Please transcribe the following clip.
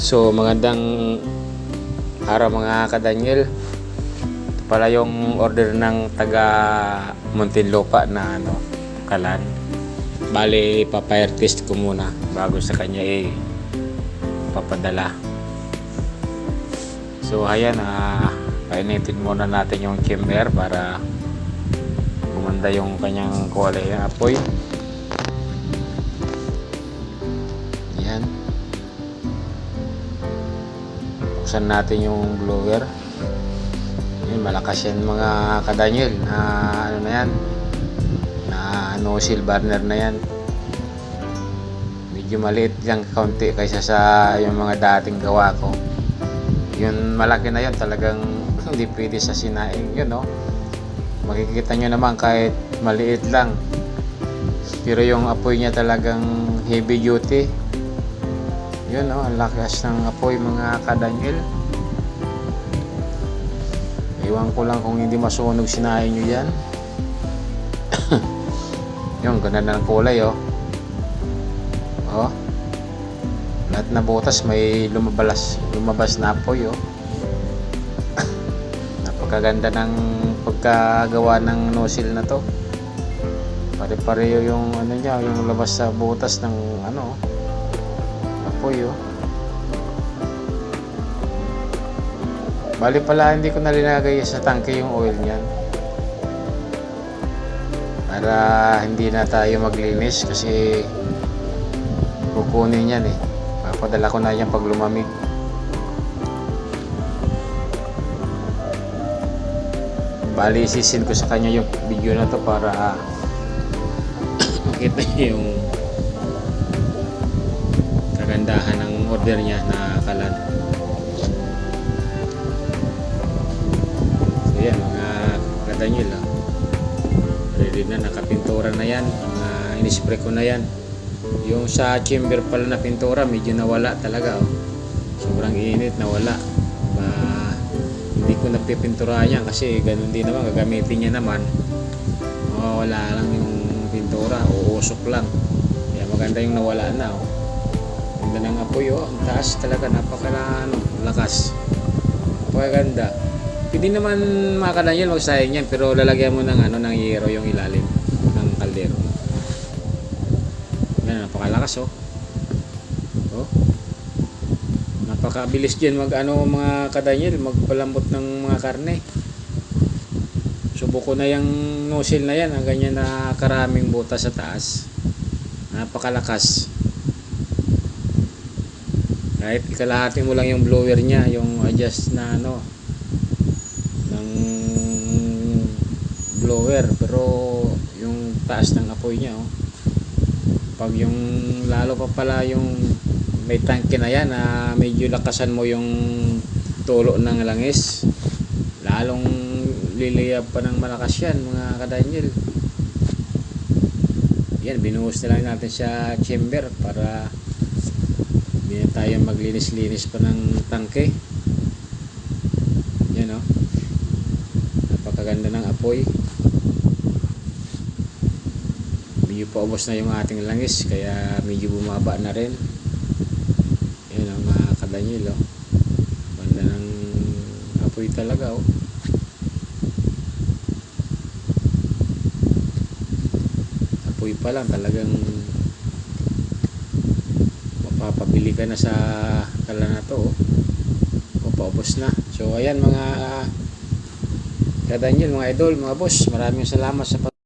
So magandang araw mga ka-Daniel. Ito pala yung order ng taga Muntinlupa na kalan. Bali, pa-fire test ko muna bago sa kanya papadala. So ayan, painitin muna natin yung chamber para gumanda yung kanyang kulay ng apoy. Yan. Buksan natin yung blower. Yun, malakas yan mga ka-Daniel na na yan, na nozzle burner na yan. Medyo maliit lang kaunti kaysa sa yung mga dating gawa ko. Yun malaki na yan, talagang hindi pwede sa sinaing yun, no? Makikita nyo naman kahit maliit lang, pero yung apoy niya talagang heavy duty. Yun, no? Ang lakas ng apoy mga ka-Daniel. Iwan ko lang kung hindi masunog sinain nyo yan. Yung ganda ng kulay, oh. Oh, lahat na butas may lumabas na apoy, oh. Napakaganda ng pagkagawa ng nozzle na to. Pare-pareho yung niya, yung labas sa butas ng apoy, oh. Bali pala hindi ko nalinagay sa tangke yung oil niyan, para hindi na tayo maglinis kasi kukunin yan papadala ko na yan pag lumamig. Bali isisin ko sa kanya yung video na to para makita niyo yung kagandahan ng order niya na kalan. So yan mga ka-Daniel, ready na, nakapintura na yan, in-spray ko na yan. Yung sa chamber pala na pintura medyo nawala talaga, oh. Sobrang init, nawala. Hindi ko napipinturahan yan kasi ganun din naman, gagamitin niya naman, wala lang yung pintura, uusok lang. Kaya maganda yung nawala na, oh. Ganda ng apoy, oh. Ang taas talaga, lakas, napakaganda. Hindi naman mga ka-Daniel magsayang yan, pero lalagyan mo ng ng yero yung ilalim ng kaldero. Yan, napakalakas, oh. Oh, napakabilis dyan mga ka-Daniel, magpalambot ng mga karne. Subo ko na yung nozzle na yan, ang ganyan na karaming butas sa taas. Napakalakas. Kahit ikalahati mo lang yung blower niya, yung adjust na ng blower, pero yung taas ng apoy niya, oh. Pag yung lalo pa pala yung may tangke na yan, medyo lakasan mo yung tulo ng langis, lalong liliyab pa ng malakas yan mga ka-Daniel. Yan, binuhos na lang natin sa chamber para hindi na tayo maglinis-linis pa ng tangke. Yan, oh. Napakaganda ng apoy. Medyo paubos na yung ating langis, kaya medyo bumaba na rin. Yan ang mga ka-Daniel, oh. Banda ng apoy talaga, oh. Apoy pa lang talagang mapapabili ka na sa kalan na to, oh. O paubos na. So ayan mga ka-Daniel, mga idol, mga boss, maraming salamat sa